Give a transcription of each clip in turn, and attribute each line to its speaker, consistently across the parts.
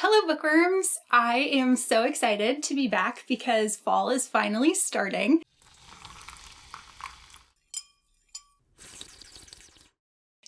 Speaker 1: Hello bookworms! I am so excited to be back because fall is finally starting.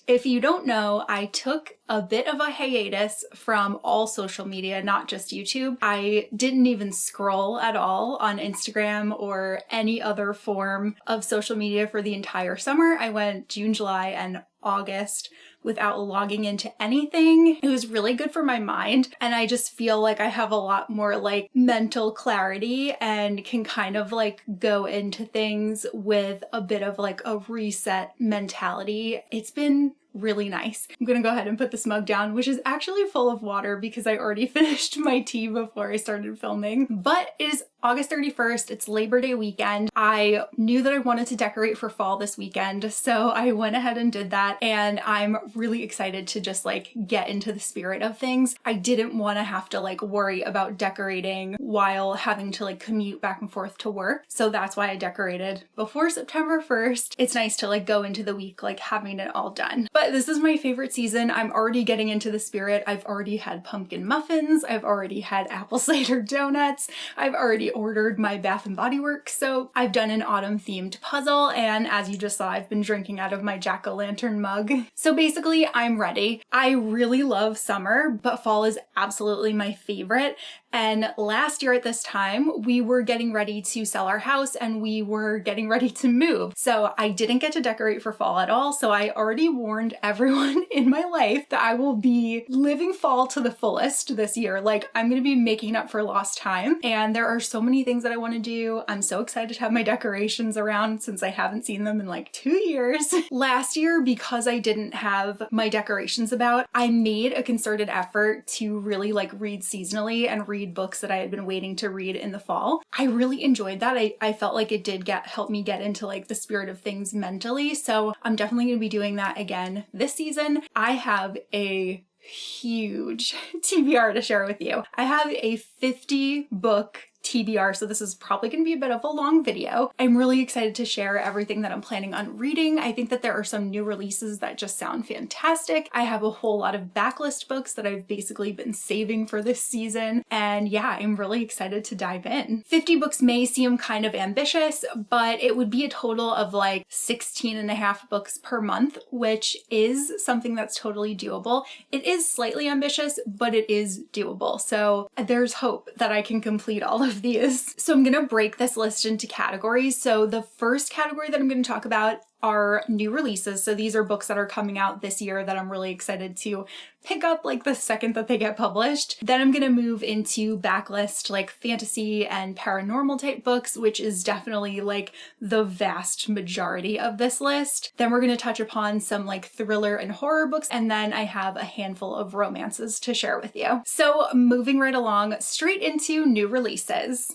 Speaker 1: If you don't know, I took a bit of a hiatus from all social media, not just YouTube. I didn't even scroll at all on Instagram or any other form of social media for the entire summer. I went June, July, and August without logging into anything. It was really good for my mind, and I just feel like I have a lot more like mental clarity and can kind of like go into things with a bit of like a reset mentality. It's been really nice. I'm gonna go ahead and put this mug down, which is actually full of water because I already finished my tea before I started filming. But it is August 31st, it's Labor Day weekend. I knew that I wanted to decorate for fall this weekend, so I went ahead and did that, and I'm really excited to just like get into the spirit of things. I didn't want to have to like worry about decorating while having to like commute back and forth to work, so that's why I decorated before September 1st. It's nice to like go into the week like having it all done. But this is my favorite season. I'm already getting into the spirit. I've already had pumpkin muffins. I've already had apple cider donuts. I've already ordered my Bath & Body Works soap. I've done an autumn themed puzzle, and as you just saw, I've been drinking out of my jack-o'-lantern mug. So basically, I'm ready. I really love summer, but fall is absolutely my favorite. And last year at this time, we were getting ready to sell our house and we were getting ready to move. So I didn't get to decorate for fall at all. So I already warned everyone in my life that I will be living fall to the fullest this year. Like, I'm going to be making up for lost time. And there are so many things that I want to do. I'm so excited to have my decorations around since I haven't seen them in like 2 years. Last year, because I didn't have my decorations about, I made a concerted effort to really like read seasonally and read books that I had been waiting to read in the fall. I really enjoyed that. I felt like it did help me get into like the spirit of things mentally. So I'm definitely going to be doing that again this season. I have a huge TBR to share with you. I have a 50 book TBR, so this is probably going to be a bit of a long video. I'm really excited to share everything that I'm planning on reading. I think that there are some new releases that just sound fantastic. I have a whole lot of backlist books that I've basically been saving for this season, and yeah, I'm really excited to dive in. 50 books may seem kind of ambitious, but it would be a total of like 16 and a half books per month, which is something that's totally doable. It is slightly ambitious, but it is doable. So there's hope that I can complete all of these. So I'm gonna break this list into categories. So the first category that I'm gonna talk about are new releases. So these are books that are coming out this year that I'm really excited to pick up like the second that they get published. Then I'm gonna move into backlist like fantasy and paranormal type books, which is definitely like the vast majority of this list. Then we're gonna touch upon some like thriller and horror books, and then I have a handful of romances to share with you. So moving right along, straight into new releases.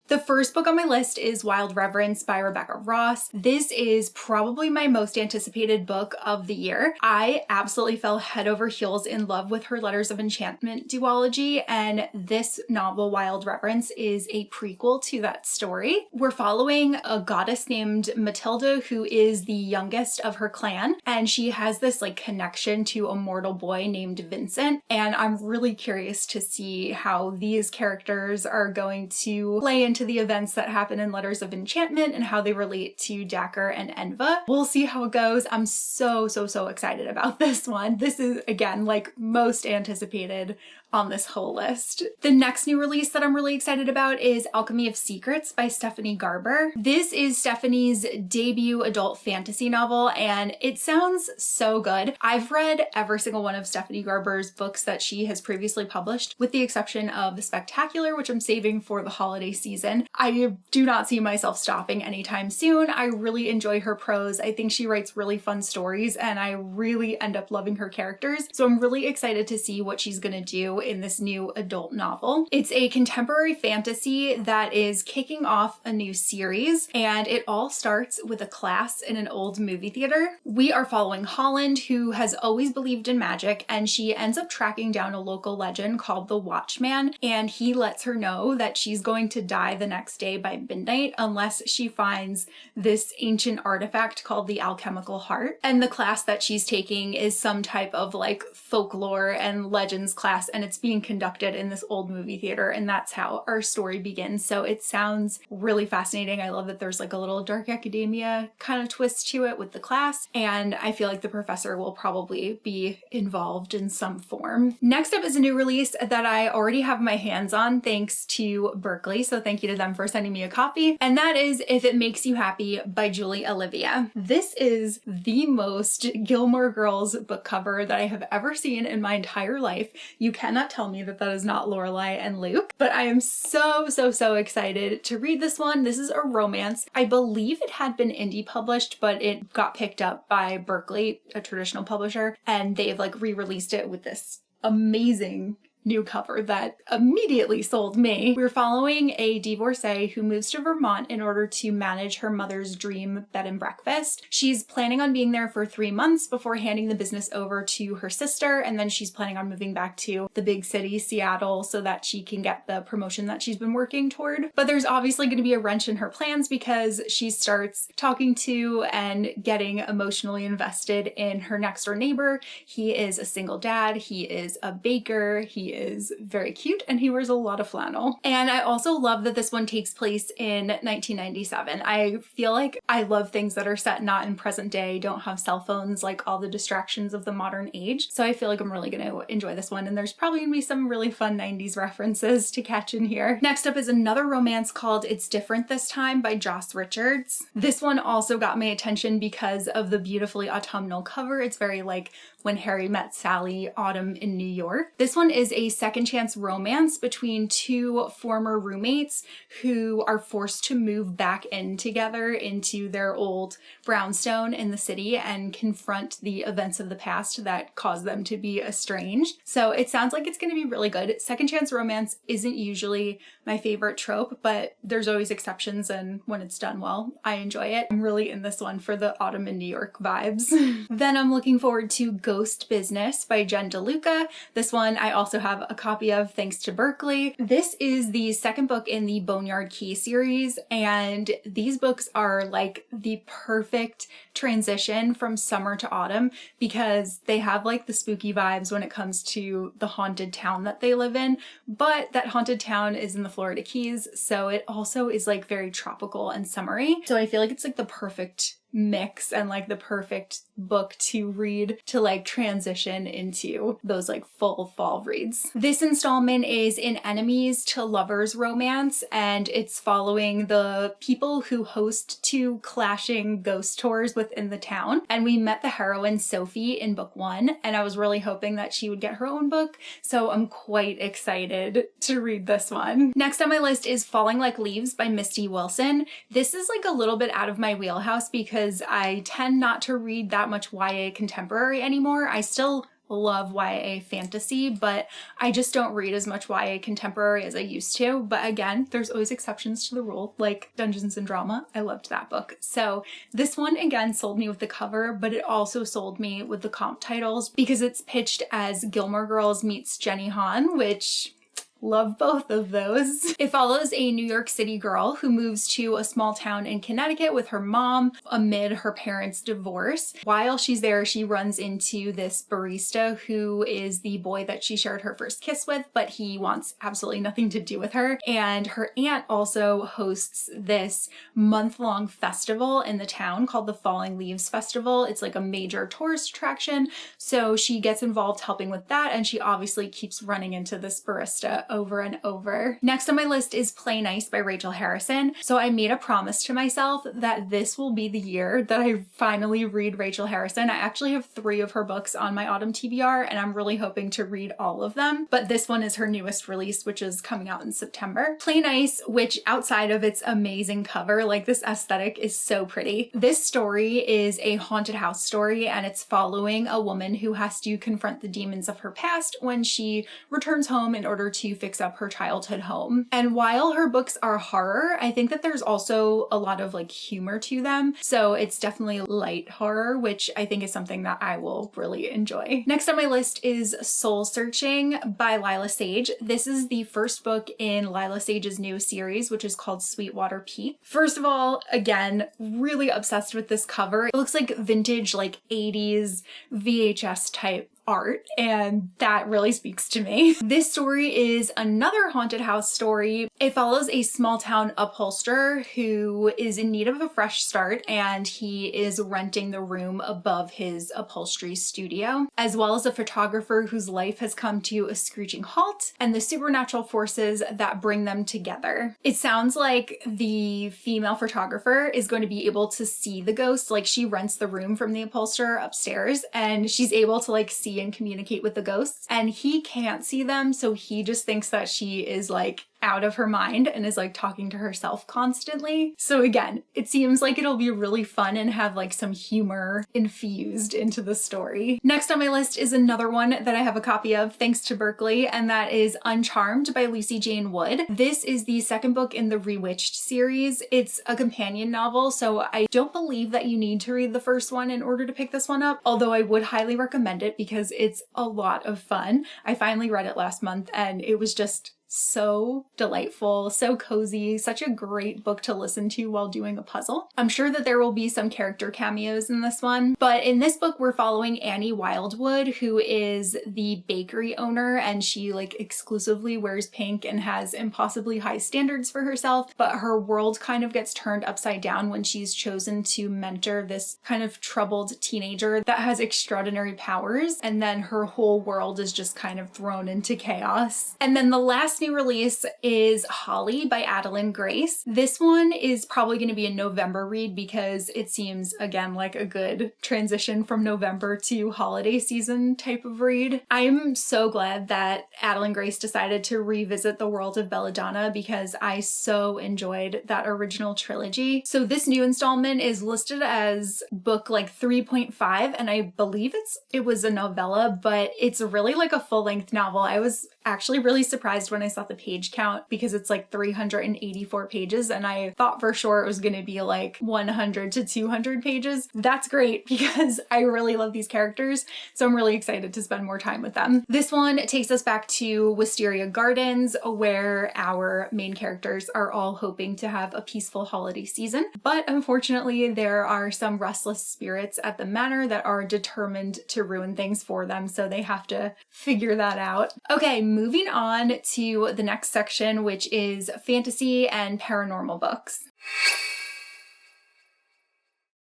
Speaker 1: The first book on my list is Wild Reverence by Rebecca Ross. This is probably my most anticipated book of the year. I absolutely fell head over heels in love with her Letters of Enchantment duology, and this novel, Wild Reverence, is a prequel to that story. We're following a goddess named Matilda who is the youngest of her clan, and she has this like connection to a mortal boy named Vincent, and I'm really curious to see how these characters are going to play into the events that happen in Letters of Enchantment and how they relate to Dagger and Enva. We'll see how it goes. I'm so excited about this one. This is, again, like most anticipated on this whole list. The next new release that I'm really excited about is Alchemy of Secrets by Stephanie Garber. This is Stephanie's debut adult fantasy novel, and it sounds so good. I've read every single one of Stephanie Garber's books that she has previously published, with the exception of The Spectacular, which I'm saving for the holiday season. I do not see myself stopping anytime soon. I really enjoy her prose. I think she writes really fun stories, and I really end up loving her characters. So I'm really excited to see what she's gonna do in this new adult novel. It's a contemporary fantasy that is kicking off a new series, and it all starts with a class in an old movie theater. We are following Holland, who has always believed in magic, and she ends up tracking down a local legend called the Watchman, and he lets her know that she's going to die by the next day by midnight unless she finds this ancient artifact called the alchemical heart. And the class that she's taking is some type of like folklore and legends class, and it's being conducted in this old movie theater, and that's how our story begins. So it sounds really fascinating. I love that there's like a little dark academia kind of twist to it with the class, and I feel like the professor will probably be involved in some form. Next up is a new release that I already have my hands on thanks to Berkeley, so thank you to them for sending me a copy, and that is If It Makes You Happy by Julie Olivia. This is the most Gilmore Girls book cover that I have ever seen in my entire life. You cannot tell me that that is not Lorelai and Luke, but I am so excited to read this one. This is a romance. I believe it had been indie published, but it got picked up by Berkeley, a traditional publisher, and they've like re-released it with this amazing new cover that immediately sold me. We're following a divorcee who moves to Vermont in order to manage her mother's dream bed and breakfast. She's planning on being there for 3 months before handing the business over to her sister, and then she's planning on moving back to the big city, Seattle, so that she can get the promotion that she's been working toward. But there's obviously going to be a wrench in her plans because she starts talking to and getting emotionally invested in her next door neighbor. He is a single dad, he is a baker, he is very cute, and he wears a lot of flannel. And I also love that this one takes place in 1997. I feel like I love things that are set not in present day, don't have cell phones, like all the distractions of the modern age. So I feel like I'm really going to enjoy this one, and there's probably going to be some really fun 90s references to catch in here. Next up is another romance called It's Different This Time by Joss Richards. This one also got my attention because of the beautifully autumnal cover. It's very like When Harry Met Sally, autumn in New York. This one is a second chance romance between two former roommates who are forced to move back in together into their old brownstone in the city and confront the events of the past that caused them to be estranged. So it sounds like it's going to be really good. Second chance romance isn't usually my favorite trope, but there's always exceptions, and when it's done well, I enjoy it. I'm really in this one for the autumn in New York vibes. Then I'm looking forward to Ghost Business by Jen DeLuca. This one I also have a copy of thanks to Berkeley. This is the second book in the Boneyard Key series, and these books are like the perfect transition from summer to autumn because they have like the spooky vibes when it comes to the haunted town that they live in, but that haunted town is in the Florida Keys, so it also is like very tropical and summery. So I feel like it's like the perfect mix and like the perfect book to read to like transition into those like full fall reads. This installment is an enemies to lovers romance, and it's following the people who host two clashing ghost tours within the town. And we met the heroine Sophie in book 1, and I was really hoping that she would get her own book, so I'm quite excited to read this one. Next on my list is Falling Like Leaves by Misty Wilson. This is like a little bit out of my wheelhouse because I tend not to read that much YA contemporary anymore. I still love YA fantasy, but I just don't read as much YA contemporary as I used to. But again, there's always exceptions to the rule, like Dungeons and Drama. I loved that book. So this one again sold me with the cover, but it also sold me with the comp titles because it's pitched as Gilmore Girls meets Jenny Han, which love both of those. It follows a New York City girl who moves to a small town in Connecticut with her mom amid her parents' divorce. While she's there, she runs into this barista who is the boy that she shared her first kiss with, but he wants absolutely nothing to do with her. And her aunt also hosts this month-long festival in the town called the Falling Leaves Festival. It's like a major tourist attraction, so she gets involved helping with that, and she obviously keeps running into this barista over and over. Next on my list is Play Nice by Rachel Harrison. So I made a promise to myself that this will be the year that I finally read Rachel Harrison. I actually have 3 of her books on my autumn TBR, and I'm really hoping to read all of them. But this one is her newest release, which is coming out in September. Play Nice, which outside of its amazing cover, like this aesthetic is so pretty. This story is a haunted house story, and it's following a woman who has to confront the demons of her past when she returns home in order to fix up her childhood home. And while her books are horror, I think that there's also a lot of like humor to them. So it's definitely light horror, which I think is something that I will really enjoy. Next on my list is Soul Searching by Lila Sage. This is the first book in Lila Sage's new series, which is called Sweetwater Peak. First of all, again, really obsessed with this cover. It looks like vintage, like 80s VHS type art, and that really speaks to me. This story is another haunted house story. It follows a small town upholsterer who is in need of a fresh start, and he is renting the room above his upholstery studio, as well as a photographer whose life has come to a screeching halt, and the supernatural forces that bring them together. It sounds like the female photographer is going to be able to see the ghosts. Like, she rents the room from the upholsterer upstairs, and she's able to like see and communicate with the ghosts, and he can't see them, so he just thinks that she is like out of her mind and is like talking to herself constantly. So again, it seems like it'll be really fun and have like some humor infused into the story. Next on my list is another one that I have a copy of thanks to Berkeley, and that is Uncharmed by Lucy Jane Wood. This is the second book in the Rewitched series. It's a companion novel, so I don't believe that you need to read the first one in order to pick this one up, although I would highly recommend it because it's a lot of fun. I finally read it last month and it was just so delightful, so cozy, such a great book to listen to while doing a puzzle. I'm sure that there will be some character cameos in this one, but in this book we're following Annie Wildwood, who is the bakery owner, and she like exclusively wears pink and has impossibly high standards for herself, but her world kind of gets turned upside down when she's chosen to mentor this kind of troubled teenager that has extraordinary powers, and then her whole world is just kind of thrown into chaos. And then the last new release is Holly by Adeline Grace. This one is probably going to be a November read because it seems, again, like a good transition from November to holiday season type of read. I'm so glad that Adeline Grace decided to revisit the world of Belladonna because I so enjoyed that original trilogy. So this new installment is listed as book like 3.5, and I believe it was a novella, but it's really like a full-length novel. I was actually really surprised when I saw the page count because it's like 384 pages, and I thought for sure it was going to be like 100 to 200 pages. That's great because I really love these characters, so I'm really excited to spend more time with them. This one takes us back to Wisteria Gardens, where our main characters are all hoping to have a peaceful holiday season, but unfortunately there are some restless spirits at the manor that are determined to ruin things for them, so they have to figure that out. Okay, moving on to the next section, which is fantasy and paranormal books.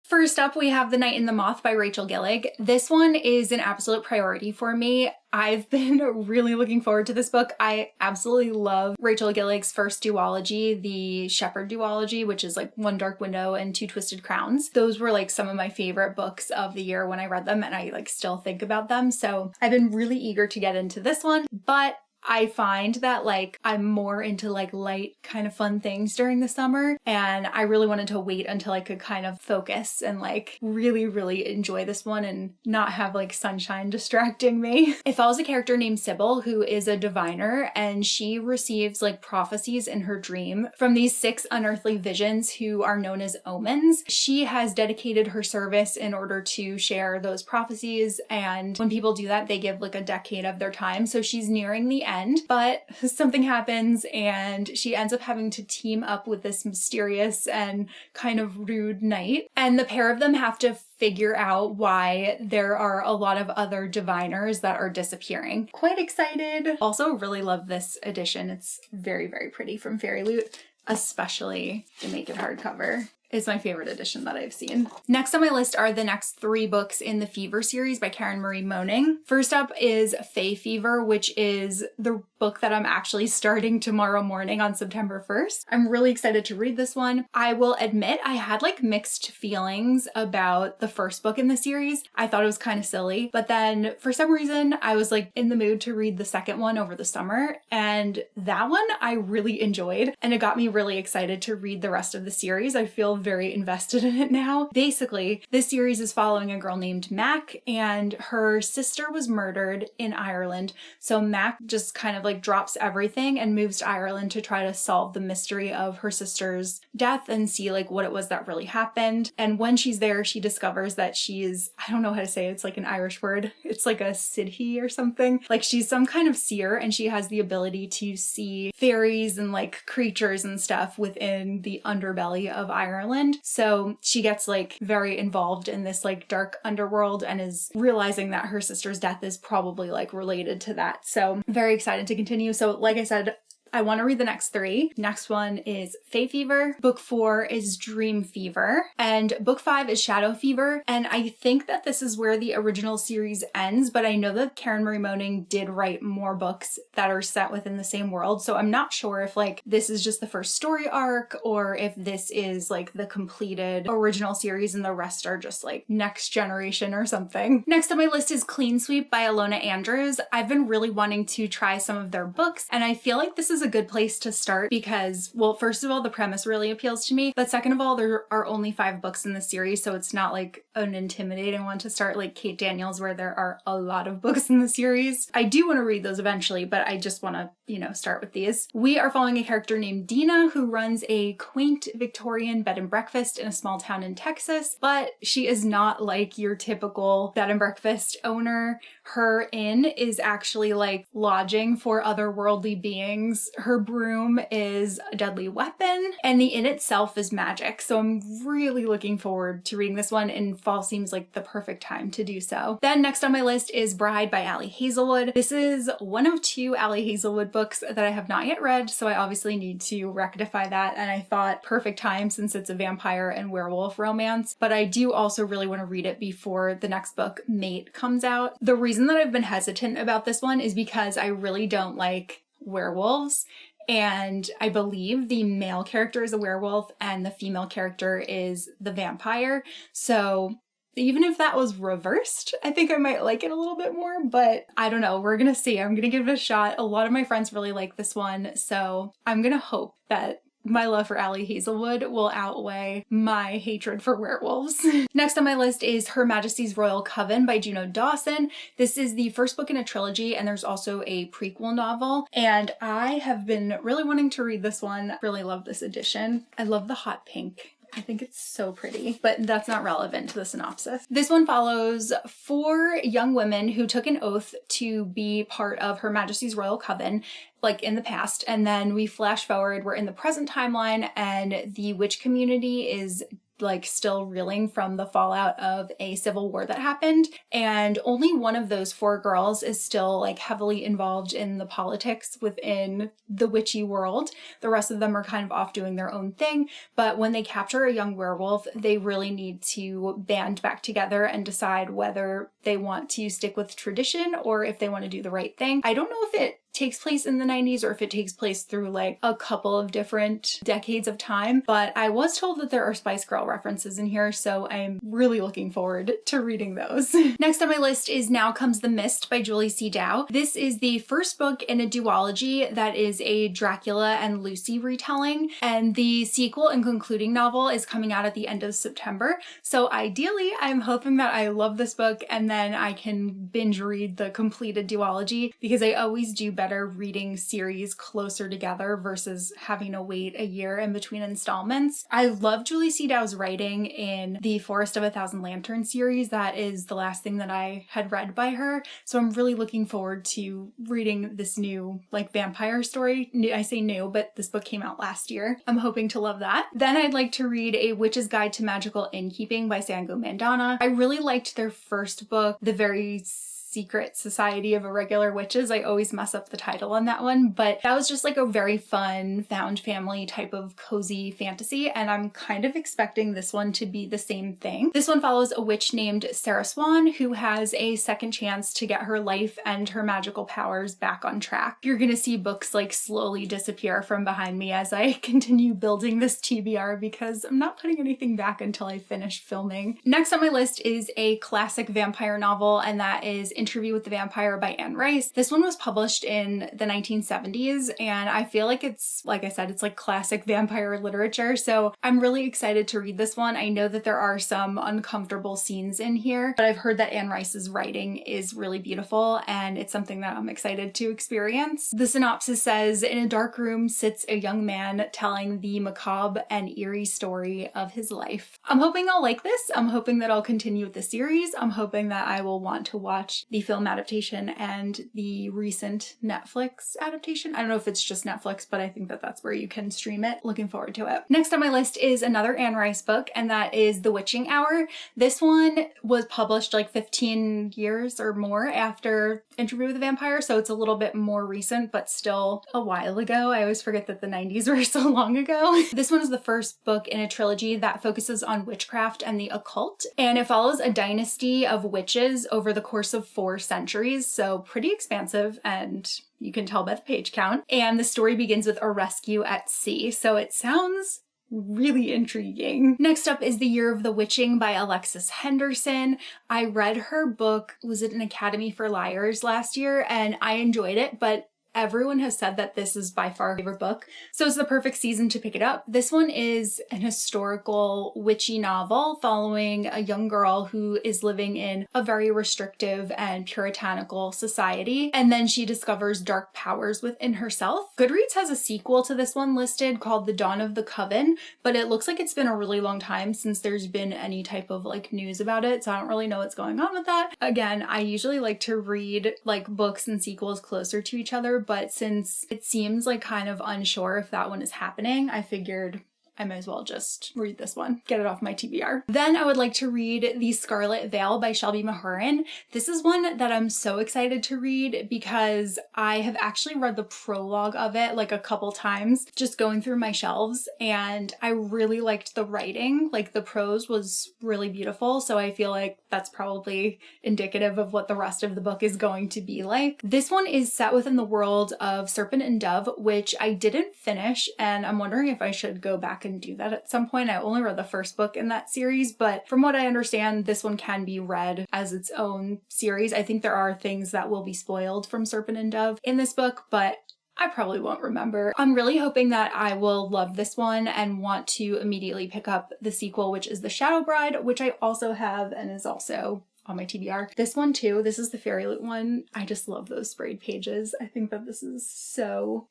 Speaker 1: First up, we have The Night and the Moth by Rachel Gillig. This one is an absolute priority for me. I've been really looking forward to this book. I absolutely love Rachel Gillig's first duology, the Shepherd duology, which is like One Dark Window and Two Twisted Crowns. Those were like some of my favorite books of the year when I read them, and I like still think about them. So I've been really eager to get into this one, but I find that like I'm more into like light kind of fun things during the summer, and I really wanted to wait until I could kind of focus and like really enjoy this one and not have like sunshine distracting me. It follows a character named Sybil who is a diviner, and she receives like prophecies in her dream from these 6 unearthly visions who are known as omens. She has dedicated her service in order to share those prophecies, and when people do that they give like a decade of their time, so she's nearing the end, but something happens and she ends up having to team up with this mysterious and kind of rude knight, and the pair of them have to figure out why there are a lot of other diviners that are disappearing. Quite excited. Also really love this edition. It's very pretty from Fairy Loot, especially the Naked hardcover. Is my favorite edition that I've seen. Next on my list are the next 3 books in the Fever series by Karen Marie Moning. First up is Fae Fever, which is the book that I'm actually starting tomorrow morning on September 1st. I'm really excited to read this one. I will admit I had like mixed feelings about the first book in the series. I thought it was kind of silly, but then for some reason I was like in the mood to read the second one over the summer, and that one I really enjoyed, and it got me really excited to read the rest of the series. I feel very invested in it now. Basically, this series is following a girl named Mac, and her sister was murdered in Ireland. So Mac just kind of like like drops everything and moves to Ireland to try to solve the mystery of her sister's death and see like what it was that really happened. And when she's there, she discovers that she's, I don't know how to say it, it's like an Irish word. It's like a sidhe or something. Like she's some kind of seer, and she has the ability to see fairies and like creatures and stuff within the underbelly of Ireland. So she gets like very involved in this like dark underworld and is realizing that her sister's death is probably like related to that. So very excited to continue. So like I said, I want to read the next 3. Next one is Fae Fever. Book 4 is Dream Fever. And book 5 is Shadow Fever. And I think that this is where the original series ends, but I know that Karen Marie Moning did write more books that are set within the same world. So I'm not sure if like this is just the first story arc or if this is like the completed original series and the rest are just like next generation or something. Next on my list is Clean Sweep by Alona Andrews. I've been really wanting to try some of their books, and I feel like this is a good place to start because, well, first of all, the premise really appeals to me, but second of all, there are only 5 books in the series, so it's not like an intimidating one to start like Kate Daniels, where there are a lot of books in the series. I do want to read those eventually, but I just want to, start with these. We are following a character named Dina who runs a quaint Victorian bed and breakfast in a small town in Texas, but she is not like your typical bed and breakfast owner. Her inn is actually like lodging for otherworldly beings. Her broom is a deadly weapon, and the inn itself is magic. So I'm really looking forward to reading this one, and fall seems like the perfect time to do so. Then next on my list is Bride by Ali Hazelwood. This is one of 2 Ali Hazelwood books that I have not yet read, so I obviously need to rectify that, and I thought perfect time since it's a vampire and werewolf romance, but I do also really want to read it before the next book, Mate, comes out. The reason that I've been hesitant about this one is because I really don't like werewolves, and I believe the male character is a werewolf and the female character is the vampire. So even if that was reversed, I think I might like it a little bit more, but I don't know. We're gonna see. I'm gonna give it a shot. A lot of my friends really like this one, so I'm gonna hope that my love for Ali Hazelwood will outweigh my hatred for werewolves. Next on my list is Her Majesty's Royal Coven by Juno Dawson. This is the first book in a trilogy, and there's also a prequel novel, and I have been really wanting to read this one. Really love this edition. I love the hot pink. I think it's so pretty, but that's not relevant to the synopsis. This one follows 4 young women who took an oath to be part of Her Majesty's Royal Coven, like in the past, and then we flash forward, we're in the present timeline, and the witch community is like still reeling from the fallout of a civil war that happened, and only one of those 4 girls is still like heavily involved in the politics within the witchy world. The rest of them are kind of off doing their own thing, but when they capture a young werewolf, they really need to band back together and decide whether they want to stick with tradition or if they want to do the right thing. I don't know if it takes place in the 90s or if it takes place through like a couple of different decades of time, but I was told that there are Spice Girl references in here, so I'm really looking forward to reading those. Next on my list is Now Comes the Mist by Julie C. Dow. This is the first book in a duology that is a Dracula and Lucy retelling, and the sequel and concluding novel is coming out at the end of September. So ideally, I'm hoping that I love this book and then I can binge read the completed duology, because I always do better reading series closer together versus having to wait a year in between installments. I love Julie C. Dow's writing in the Forest of a Thousand Lanterns series. That is the last thing that I had read by her, so I'm really looking forward to reading this new like vampire story. I say new, but this book came out last year. I'm hoping to love that. Then I'd like to read A Witch's Guide to Magical Innkeeping by Sangu Mandana. I really liked their first book, The Very Secret Society of Irregular Witches. I always mess up the title on that one, but that was just like a very fun found family type of cozy fantasy, and I'm kind of expecting this one to be the same thing. This one follows a witch named Sarah Swan who has a second chance to get her life and her magical powers back on track. You're gonna see books like slowly disappear from behind me as I continue building this TBR because I'm not putting anything back until I finish filming. Next on my list is a classic vampire novel, and that is Interview with the Vampire by Anne Rice. This one was published in the 1970s, and I feel like it's, like I said, it's like classic vampire literature, so I'm really excited to read this one. I know that there are some uncomfortable scenes in here, but I've heard that Anne Rice's writing is really beautiful, and it's something that I'm excited to experience. The synopsis says, in a dark room sits a young man telling the macabre and eerie story of his life. I'm hoping I'll like this. I'm hoping that I'll continue with the series. I'm hoping that I will want to watch the film adaptation and the recent Netflix adaptation. I don't know if it's just Netflix, but I think that that's where you can stream it. Looking forward to it. Next on my list is another Anne Rice book, and that is The Witching Hour. This one was published like 15 years or more after Interview with the Vampire, so it's a little bit more recent, but still a while ago. I always forget that the 90s were so long ago. This one is the first book in a trilogy that focuses on witchcraft and the occult, and it follows a dynasty of witches over the course of 4 centuries, so pretty expansive, and you can tell by the page count. And the story begins with a rescue at sea, so it sounds really intriguing. Next up is The Year of the Witching by Alexis Henderson. I read her book, was it An Academy for Liars, last year, and I enjoyed it, but everyone has said that this is by far my favorite book, so it's the perfect season to pick it up. This one is an historical witchy novel following a young girl who is living in a very restrictive and puritanical society, and then she discovers dark powers within herself. Goodreads has a sequel to this one listed called The Dawn of the Coven, but it looks like it's been a really long time since there's been any type of like news about it, so I don't really know what's going on with that. Again, I usually like to read like books and sequels closer to each other, but since it seems like kind of unsure if that one is happening, I figured I might as well just read this one, get it off my TBR. Then I would like to read The Scarlet Veil by Shelby Mahurin. This is one that I'm so excited to read because I have actually read the prologue of it like a couple times, just going through my shelves, and I really liked the writing. Like the prose was really beautiful, so I feel like that's probably indicative of what the rest of the book is going to be like. This one is set within the world of Serpent and Dove, which I didn't finish, and I'm wondering if I should go back and do that at some point. I only read the first book in that series, but from what I understand, this one can be read as its own series. I think there are things that will be spoiled from Serpent and Dove in this book, but I probably won't remember. I'm really hoping that I will love this one and want to immediately pick up the sequel, which is The Shadow Bride, which I also have and is also on my TBR. This one too, this is the Fairy Loot one. I just love those sprayed pages. I think that this is so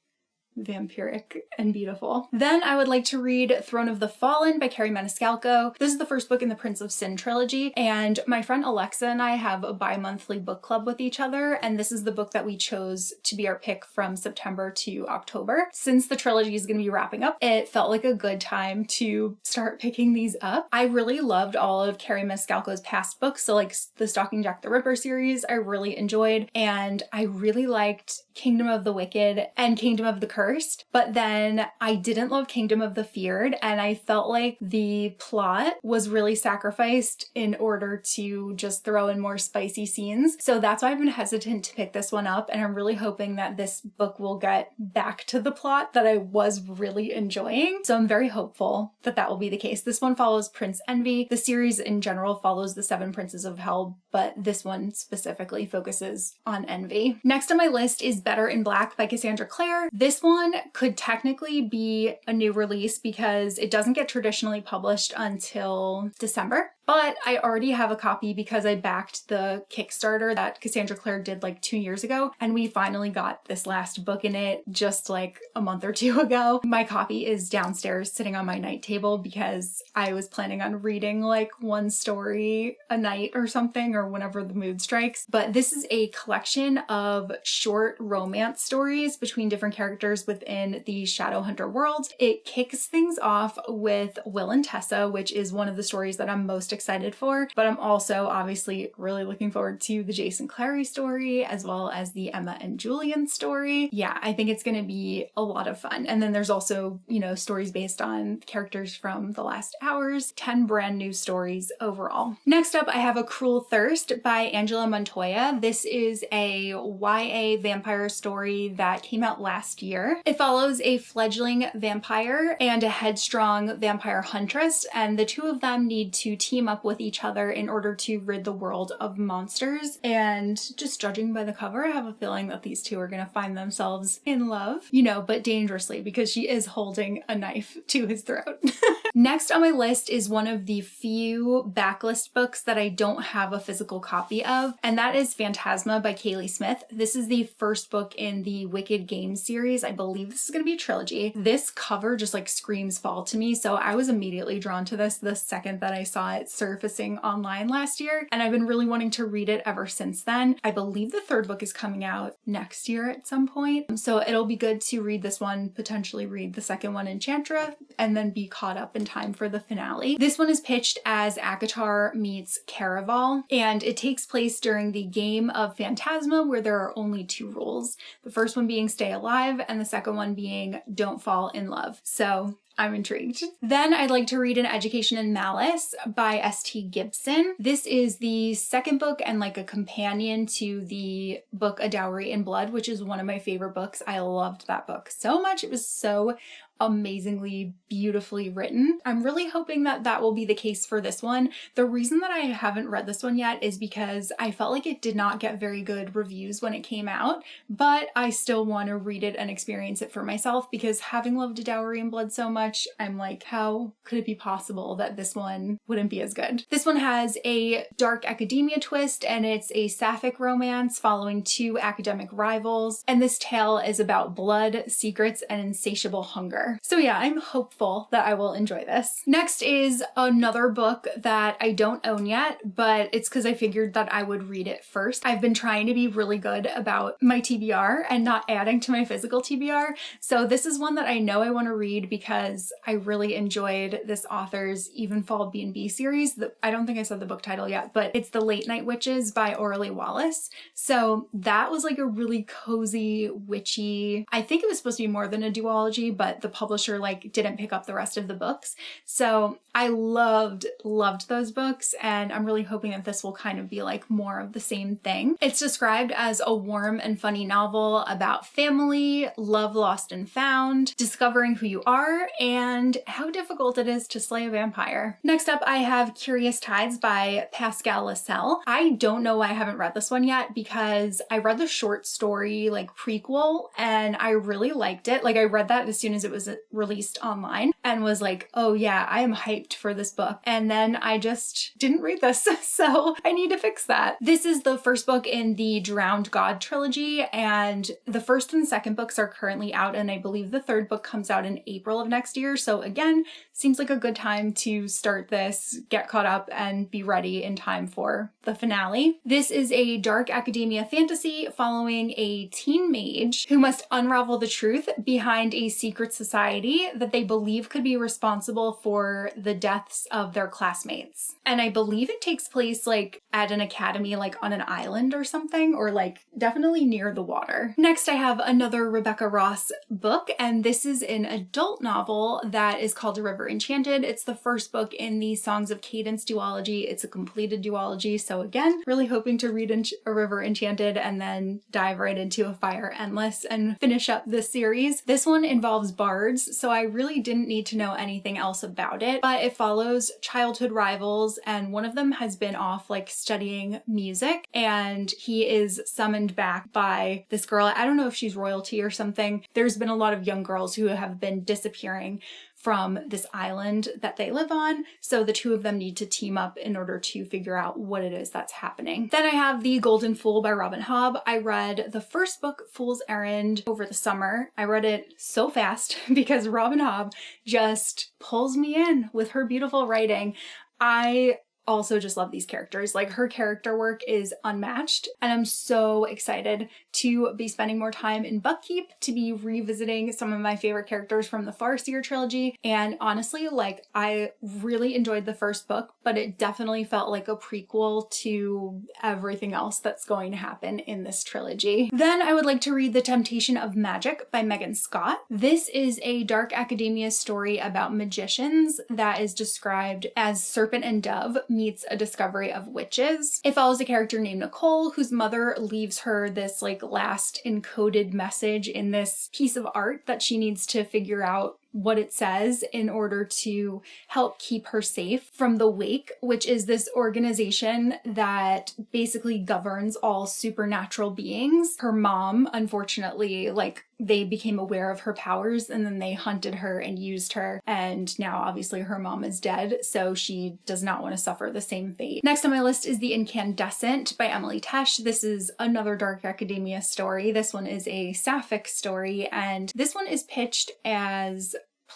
Speaker 1: vampiric and beautiful. Then I would like to read Throne of the Fallen by Kerri Maniscalco. This is the first book in the Prince of Sin trilogy, and my friend Alexa and I have a bi-monthly book club with each other, and this is the book that we chose to be our pick from September to October. Since the trilogy is going to be wrapping up, it felt like a good time to start picking these up. I really loved all of Kerri Maniscalco's past books, so like the Stalking Jack the Ripper series I really enjoyed, and I really liked Kingdom of the Wicked and Kingdom of the Cursed, but then I didn't love Kingdom of the Feared, and I felt like the plot was really sacrificed in order to just throw in more spicy scenes. So that's why I've been hesitant to pick this one up, and I'm really hoping that this book will get back to the plot that I was really enjoying. So I'm very hopeful that that will be the case. This one follows Prince Envy. The series in general follows the 7 Princes of Hell, but this one specifically focuses on Envy. Next on my list is Better in Black by Cassandra Clare. This one could technically be a new release because it doesn't get traditionally published until December. But I already have a copy because I backed the Kickstarter that Cassandra Clare did like 2 years ago, and we finally got this last book in it just like a month or 2 ago. My copy is downstairs sitting on my night table because I was planning on reading like 1 story a night or something, or whenever the mood strikes. But this is a collection of short romance stories between different characters within the Shadowhunter world. It kicks things off with Will and Tessa, which is one of the stories that I'm most excited for, but I'm also obviously really looking forward to the Jason Clary story as well as the Emma and Julian story. Yeah, I think it's going to be a lot of fun. And then there's also, you know, stories based on characters from The Last Hours, 10 brand new stories overall. Next up, I have A Cruel Thirst by Angela Montoya. This is a YA vampire story that came out last year. It follows a fledgling vampire and a headstrong vampire huntress, and the two of them need to team team up with each other in order to rid the world of monsters. And just judging by the cover, I have a feeling that these two are going to find themselves in love, you know, but dangerously, because she is holding a knife to his throat. Next on my list is one of the few backlist books that I don't have a physical copy of, and that is Phantasma by Kaylee Smith. This is the first book in the Wicked Games series. I believe this is going to be a trilogy. This cover just like screams fall to me, so I was immediately drawn to this the second that I saw it surfacing online last year, and I've been really wanting to read it ever since then. I believe the third book is coming out next year at some point, so it'll be good to read this one, potentially read the second one, Enchantra, and then be caught up in time for the finale. This one is pitched as ACOTAR meets Caraval, and it takes place during the game of Phantasma, where there are only two rules. The first one being stay alive, and the second one being don't fall in love. So I'm intrigued. Then I'd like to read An Education in Malice by S.T. Gibson. This is the second book and like a companion to the book A Dowry in Blood, which is one of my favorite books. I loved that book so much. It was so amazingly beautifully written. I'm really hoping that that will be the case for this one. The reason that I haven't read this one yet is because I felt like it did not get very good reviews when it came out, but I still want to read it and experience it for myself, because having loved A Dowry in Blood so much, I'm like, how could it be possible that this one wouldn't be as good? This one has a dark academia twist, and it's a sapphic romance following two academic rivals, and this tale is about blood, secrets, and insatiable hunger. So yeah, I'm hopeful that I will enjoy this. Next is another book that I don't own yet, but it's because I figured that I would read it first. I've been trying to be really good about my TBR and not adding to my physical TBR. So this is one that I know I want to read because I really enjoyed this author's Evenfall B&B series. I don't think I said the book title yet, but it's The Late Night Witches by Aurelie Wallace. So that was like a really cozy, witchy, I think it was supposed to be more than a duology, but the publisher like didn't pick up the rest of the books. So I loved those books, and I'm really hoping that this will kind of be like more of the same thing. It's described as a warm and funny novel about family, love lost and found, discovering who you are, and how difficult it is to slay a vampire. Next up, I have Curious Tides by Pascal Lascelles. I don't know why I haven't read this one yet, because I read the short story like prequel and I really liked it. Like I read that as soon as it was released online and was like, oh yeah, I am hyped for this book. And then I just didn't read this, so I need to fix that. This is the first book in the Drowned God trilogy, and the first and second books are currently out, and I believe the third book comes out in April of next year. So again, seems like a good time to start this, get caught up, and be ready in time for the finale. This is a dark academia fantasy following a teen mage who must unravel the truth behind a secret society that they believe could be responsible for the deaths of their classmates. And I believe it takes place like at an academy, like on an island or something, or like definitely near the water. Next, I have another Rebecca Ross book, and this is an adult novel that is called A River Enchanted. It's the first book in the Songs of Cadence duology. It's a completed duology, so again, really hoping to read A River Enchanted and then dive right into A Fire Endless and finish up this series. This one involves bards, so I really didn't need to know anything else about it, but it follows childhood rivals, and one of them has been off like studying music, and he is summoned back by this girl. I don't know if she's royalty or something. There's been a lot of young girls who have been disappearing from this island that they live on, so the two of them need to team up in order to figure out what it is that's happening. Then I have The Golden Fool by Robin Hobb. I read the first book, Fool's Errand, over the summer. I read it so fast because Robin Hobb just pulls me in with her beautiful writing. I also just love these characters. Like, her character work is unmatched, and I'm so excited to be spending more time in Buckkeep, to be revisiting some of my favorite characters from the Farseer trilogy. And honestly, like, I really enjoyed the first book, but it definitely felt like a prequel to everything else that's going to happen in this trilogy. Then I would like to read The Temptation of Magic by Megan Scott. This is a dark academia story about magicians that is described as Serpent and Dove meets A Discovery of Witches. It follows a character named Nicole, whose mother leaves her this like last encoded message in this piece of art that she needs to figure out what it says in order to help keep her safe from the Wake, which is this organization that basically governs all supernatural beings. Her mom, unfortunately, they became aware of her powers and then they hunted her and used her. And now obviously her mom is dead, so she does not want to suffer the same fate. Next on my list is The Incandescent by Emily Tesh. This is another dark academia story. This one is a sapphic story, and this one is pitched as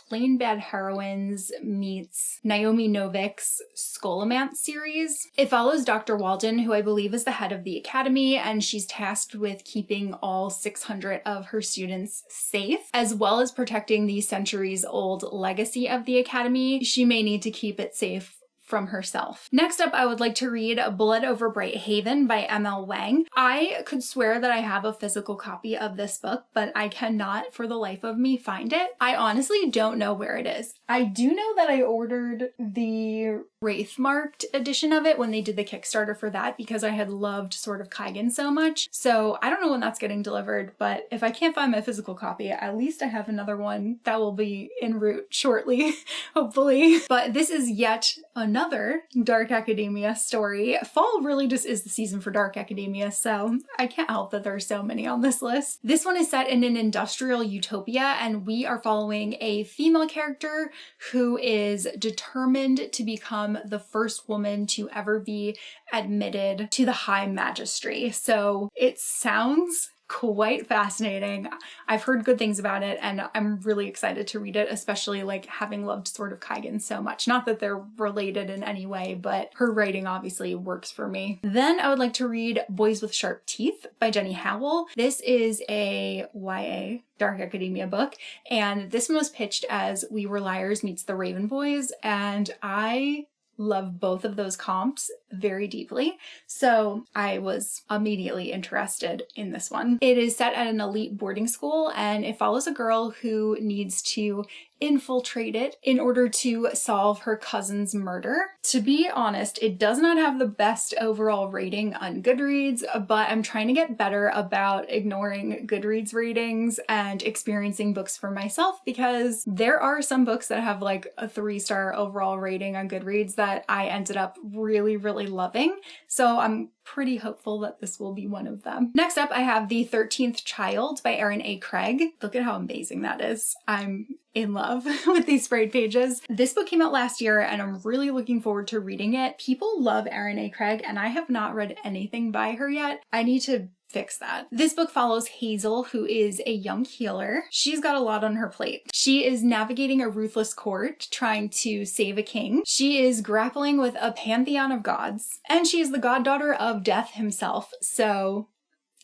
Speaker 1: Plain Bad Heroines meets Naomi Novik's Scholomance series. It follows Dr. Walden, who I believe is the head of the academy, and she's tasked with keeping all 600 of her students safe, as well as protecting the centuries-old legacy of the academy. She may need to keep it safe from herself. Next up, I would like to read Blood Over Bright Haven by M.L. Wang. I could swear that I have a physical copy of this book, but I cannot for the life of me find it. I honestly don't know where it is. I do know that I ordered the Wraithmarked edition of it when they did the Kickstarter for that because I had loved Sword of Kaigen so much. So I don't know when that's getting delivered, but if I can't find my physical copy, at least I have another one that will be en route shortly, hopefully. But this is yet another dark academia story. Fall really just is the season for dark academia, so I can't help that there's so many on this list. This one is set in an industrial utopia, and we are following a female character who is determined to become the first woman to ever be admitted to the High Magistry. So it sounds quite fascinating. I've heard good things about it and I'm really excited to read it, especially having loved Sword of Kaigen so much. Not that they're related in any way, but her writing obviously works for me. Then I would like to read Boys with Sharp Teeth by Jenny Howell. This is a YA dark academia book, and this one was pitched as We Were Liars meets The Raven Boys, and I love both of those comps very deeply, so I was immediately interested in this one. It is set at an elite boarding school, and it follows a girl who needs to infiltrate it in order to solve her cousin's murder. To be honest, it does not have the best overall rating on Goodreads, but I'm trying to get better about ignoring Goodreads ratings and experiencing books for myself, because there are some books that have a 3-star overall rating on Goodreads that I ended up really loving. So I'm pretty hopeful that this will be one of them. Next up, I have The 13th Child by Erin A. Craig. Look at how amazing that is. I'm in love with these sprayed pages. This book came out last year and I'm really looking forward to reading it. People love Erin A. Craig and I have not read anything by her yet. I need to fix that. This book follows Hazel, who is a young healer. She's got a lot on her plate. She is navigating a ruthless court, trying to save a king. She is grappling with a pantheon of gods, and she is the goddaughter of Death himself. So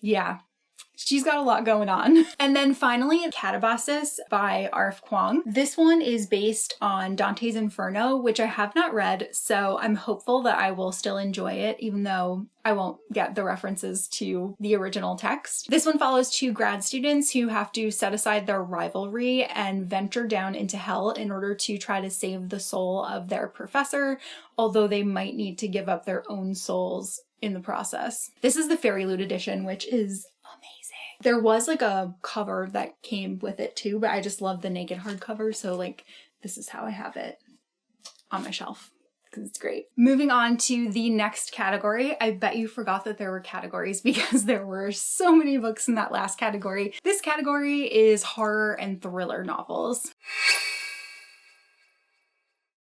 Speaker 1: yeah, she's got a lot going on. And then finally, Catabasis by R.F. Kuang. This one is based on Dante's Inferno, which I have not read, so I'm hopeful that I will still enjoy it, even though I won't get the references to the original text. This one follows 2 grad students who have to set aside their rivalry and venture down into hell in order to try to save the soul of their professor, although they might need to give up their own souls in the process. This is the Fairy Loot edition, which is amazing. There was a cover that came with it too, but I just love the naked hardcover, so this is how I have it on my shelf, because it's great. Moving on to the next category. I bet you forgot that there were categories because there were so many books in that last category. This category is horror and thriller novels.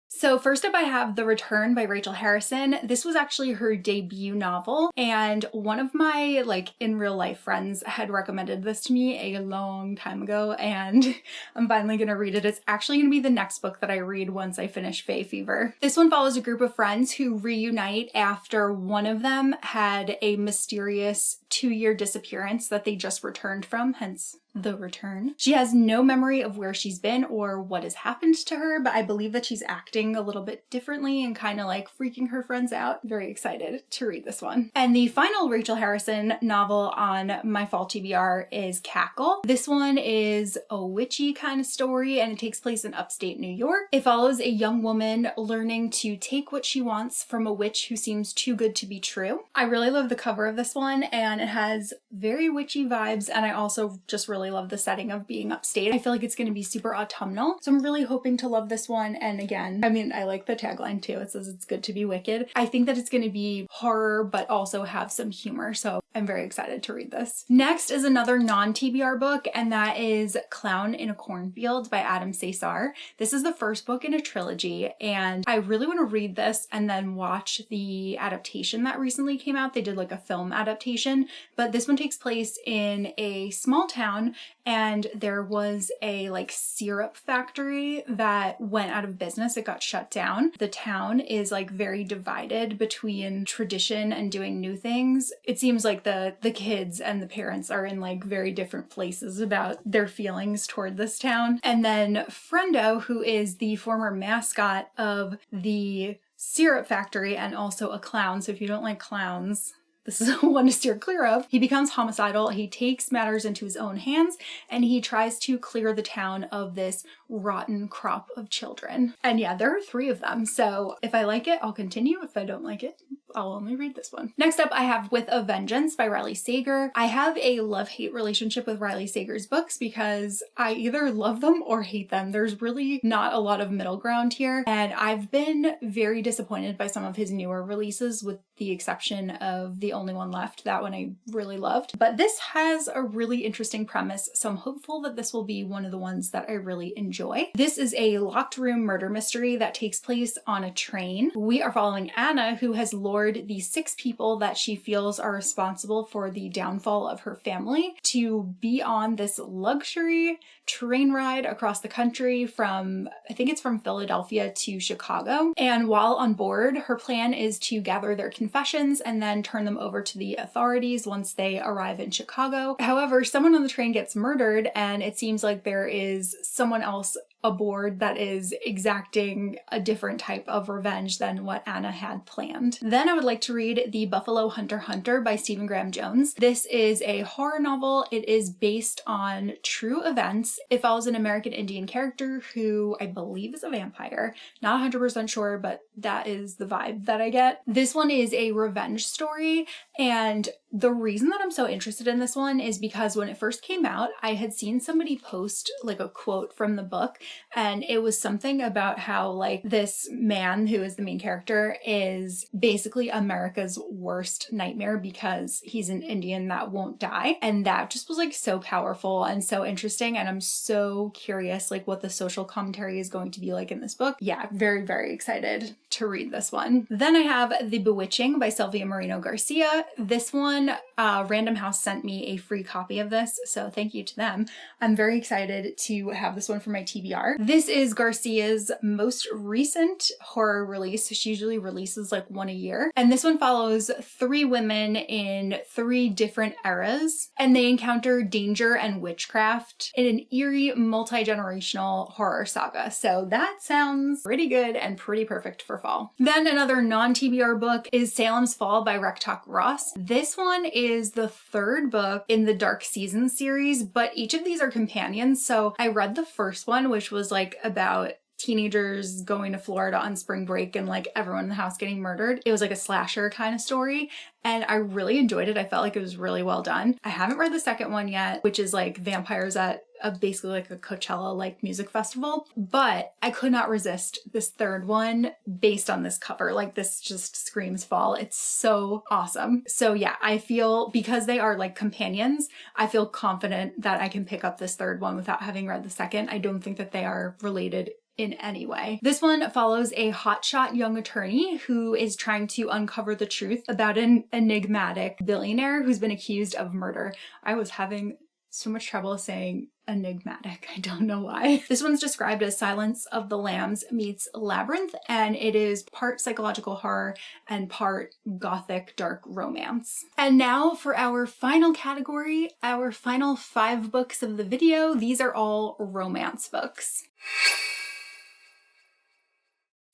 Speaker 1: So first up I have The Return by Rachel Harrison. This was actually her debut novel, and one of my in real life friends had recommended this to me a long time ago, and I'm finally gonna read it. It's actually gonna be the next book that I read once I finish Fae Fever. This one follows a group of friends who reunite after one of them had a mysterious 2-year disappearance that they just returned from, hence The Return. She has no memory of where she's been or what has happened to her, but I believe that she's acting a little bit differently and kind of freaking her friends out. Very excited to read this one. And the final Rachel Harrison novel on my fall TBR is Cackle. This one is a witchy kind of story and it takes place in upstate New York. It follows a young woman learning to take what she wants from a witch who seems too good to be true. I really love the cover of this one and it has very witchy vibes, and I also just really really love the setting of being upstate. I feel like it's going to be super autumnal. So I'm really hoping to love this one. And again, I mean, I like the tagline too. It says it's good to be wicked. I think that it's going to be horror, but also have some humor. So I'm very excited to read this. Next is another non-TBR book, and that is Clown in a Cornfield by Adam Cesar. This is the first book in a trilogy, and I really want to read this and then watch the adaptation that recently came out. They did like a film adaptation, but this one takes place in a small town, and there was a like syrup factory that went out of business. It got shut down. The town is like very divided between tradition and doing new things. It seems like the kids and the parents are in like very different places about their feelings toward this town. And then Frendo, who is the former mascot of the syrup factory and also a clown. So if you don't like clowns, this is one to steer clear of. He becomes homicidal. He takes matters into his own hands, and he tries to clear the town of this rotten crop of children. And yeah, there are 3 of them. So if I like it, I'll continue. If I don't like it, I'll only read this one. Next up, I have With a Vengeance by Riley Sager. I have a love-hate relationship with Riley Sager's books because I either love them or hate them. There's really not a lot of middle ground here. And I've been very disappointed by some of his newer releases, with the exception of The Only One Left. That one I really loved. But this has a really interesting premise, so I'm hopeful that this will be one of the ones that I really enjoy. This is a locked room murder mystery that takes place on a train. We are following Anna, who has lured the 6 people that she feels are responsible for the downfall of her family to be on this luxury train ride across the country from, I think it's from Philadelphia to Chicago. And while on board, her plan is to gather their confessions and then turn them over to the authorities once they arrive in Chicago. However, someone on the train gets murdered, and it seems like there is someone else aboard that is exacting a different type of revenge than what Anna had planned. Then I would like to read The Buffalo Hunter Hunter by Stephen Graham Jones. This is a horror novel. It is based on true events. It follows an American Indian character who I believe is a vampire. Not 100% sure, but that is the vibe that I get. This one is a revenge story, and the reason that I'm so interested in this one is because when it first came out, I had seen somebody post like a quote from the book, and it was something about how like this man who is the main character is basically America's worst nightmare because he's an Indian that won't die. And that just was like so powerful and so interesting, and I'm so curious like what the social commentary is going to be like in this book. Yeah, very, very excited to read this one. Then I have The Bewitching by Sylvia Moreno Garcia. This one, Random House sent me a free copy of this, so thank you to them. I'm very excited to have this one for my TBR. This is Garcia's most recent horror release. She usually releases like one a year. And this one follows 3 women in 3 different eras, and they encounter danger and witchcraft in an eerie, multi-generational horror saga. So that sounds pretty good and pretty perfect for fall. Then another non-TBR book is Salem's Fall by Rectock Ross. This one is the 3rd book in the Dark Season series, but each of these are companions. So I read the first one, which was like about teenagers going to Florida on spring break and like everyone in the house getting murdered. It was like a slasher kind of story, and I really enjoyed it. I felt like it was really well done. I haven't read the second one yet, which is like vampires at basically like a Coachella like music festival, but I could not resist this 3rd one based on this cover. Like this just screams fall. It's so awesome. So yeah, I feel because they are like companions, I feel confident that I can pick up this 3rd one without having read the second. I don't think that they are related in any way. This one follows a hotshot young attorney who is trying to uncover the truth about an enigmatic billionaire who's been accused of murder. I was having so much trouble saying enigmatic. I don't know why. This one's described as Silence of the Lambs meets Labyrinth, and it is part psychological horror and part gothic dark romance. And now for our final category, our final 5 books of the video. These are all romance books.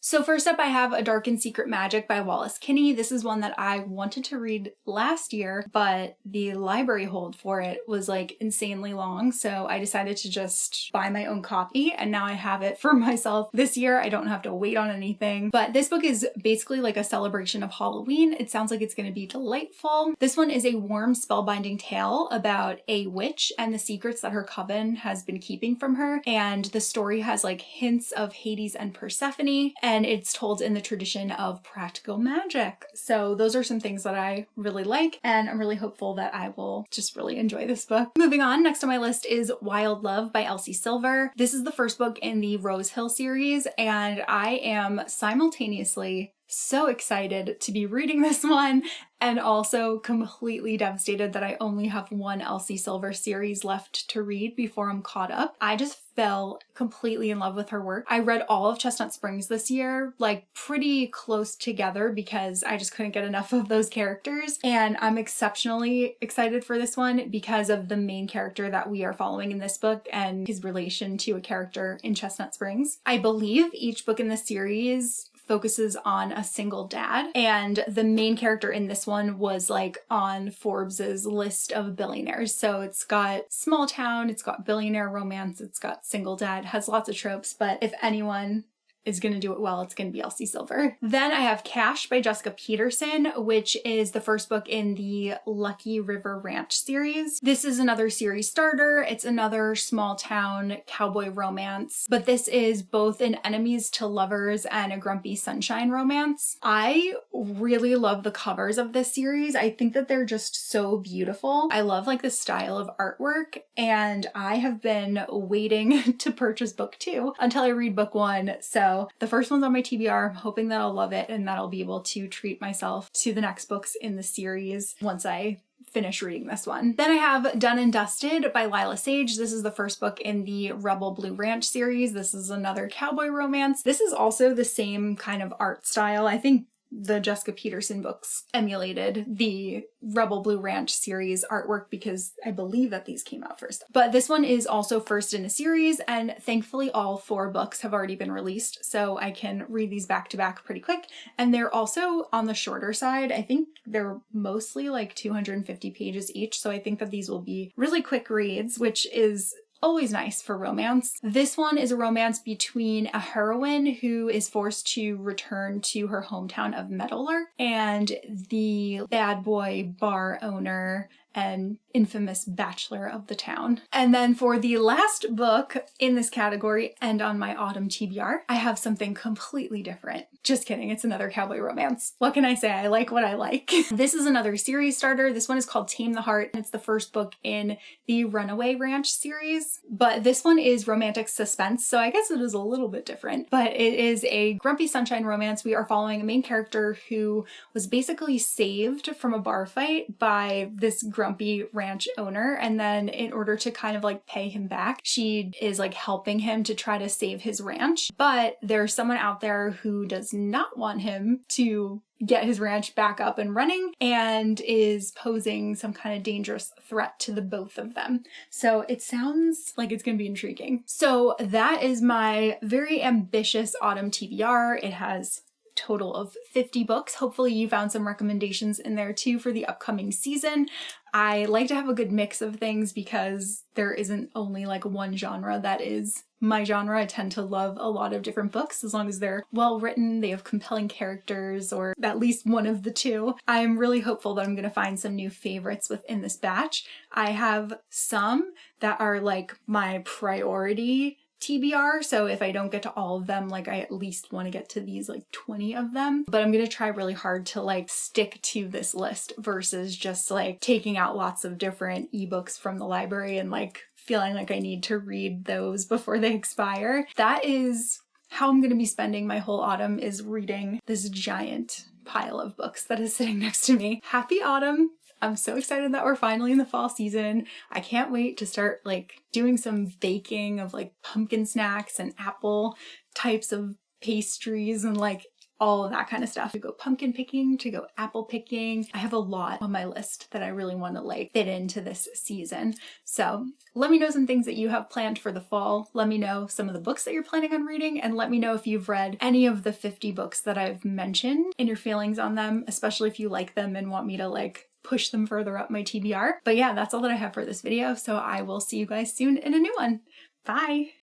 Speaker 1: So first up, I have A Dark and Secret Magic by Wallace Kinney. This is one that I wanted to read last year, but the library hold for it was like insanely long, so I decided to just buy my own copy, and now I have it for myself this year. I don't have to wait on anything. But this book is basically like a celebration of Halloween. It sounds like it's going to be delightful. This one is a warm, spellbinding tale about a witch and the secrets that her coven has been keeping from her, and the story has like hints of Hades and Persephone, and it's told in the tradition of practical magic. So those are some things that I really like, and I'm really hopeful that I will just really enjoy this book. Moving on, next on my list is Wild Love by Elsie Silver. This is the first book in the Rose Hill series, and I am simultaneously so excited to be reading this one and also completely devastated that I only have one Elsie Silver series left to read before I'm caught up. I just fell completely in love with her work. I read all of Chestnut Springs this year, like pretty close together because I just couldn't get enough of those characters. And I'm exceptionally excited for this one because of the main character that we are following in this book and his relation to a character in Chestnut Springs. I believe each book in the series focuses on a single dad, and the main character in this one was like on Forbes's list of billionaires. So it's got small town, it's got billionaire romance, it's got single dad, has lots of tropes, but if anyone is going to do it well, it's going to be Elsie Silver. Then I have Cash by Jessica Peterson, which is the first book in the Lucky River Ranch series. This is another series starter. It's another small town cowboy romance, but this is both an enemies to lovers and a grumpy sunshine romance. I really love the covers of this series. I think that they're just so beautiful. I love like the style of artwork, and I have been waiting to purchase book 2 until I read book 1. So the first one's on my TBR. I'm hoping that I'll love it and that I'll be able to treat myself to the next books in the series once I finish reading this one. Then I have Done and Dusted by Lila Sage. This is the first book in the Rebel Blue Ranch series. This is another cowboy romance. This is also the same kind of art style. I think the Jessica Peterson books emulated the Rebel Blue Ranch series artwork because I believe that these came out first. But this one is also first in a series, and thankfully all 4 books have already been released, so I can read these back to back pretty quick. And they're also on the shorter side. I think they're mostly like 250 pages each, so I think that these will be really quick reads, which is always nice for romance. This one is a romance between a heroine who is forced to return to her hometown of Meadowlark and the bad boy bar owner and infamous bachelor of the town. And then for the last book in this category and on my autumn TBR, I have something completely different. Just kidding, it's another cowboy romance. What can I say? I like what I like. This is another series starter. This one is called Tame the Heart, and it's the first book in the Runaway Ranch series. But this one is romantic suspense, so I guess it is a little bit different. But it is a grumpy sunshine romance. We are following a main character who was basically saved from a bar fight by this grumpy ranch owner, and then in order to kind of like pay him back, she is like helping him to try to save his ranch. But there's someone out there who does not want him to get his ranch back up and running and is posing some kind of dangerous threat to the both of them. So it sounds like it's going to be intriguing. So that is my very ambitious autumn TBR. It has total of 50 books. Hopefully you found some recommendations in there too for the upcoming season. I like to have a good mix of things because there isn't only like one genre that is my genre. I tend to love a lot of different books as long as they're well written, they have compelling characters, or at least one of the two. I'm really hopeful that I'm going to find some new favorites within this batch. I have some that are like my priority TBR, so if I don't get to all of them, like I at least want to get to these like 20 of them. But I'm gonna try really hard to like stick to this list versus just like taking out lots of different ebooks from the library and like feeling like I need to read those before they expire. That is how I'm gonna be spending my whole autumn, is reading this giant pile of books that is sitting next to me. Happy autumn! I'm so excited that we're finally in the fall season. I can't wait to start like doing some baking of like pumpkin snacks and apple types of pastries and like all of that kind of stuff. To go pumpkin picking, to go apple picking. I have a lot on my list that I really want to like fit into this season. So let me know some things that you have planned for the fall. Let me know some of the books that you're planning on reading, and let me know if you've read any of the 50 books that I've mentioned and your feelings on them, especially if you like them and want me to like push them further up my TBR. But yeah, that's all that I have for this video. So I will see you guys soon in a new one. Bye!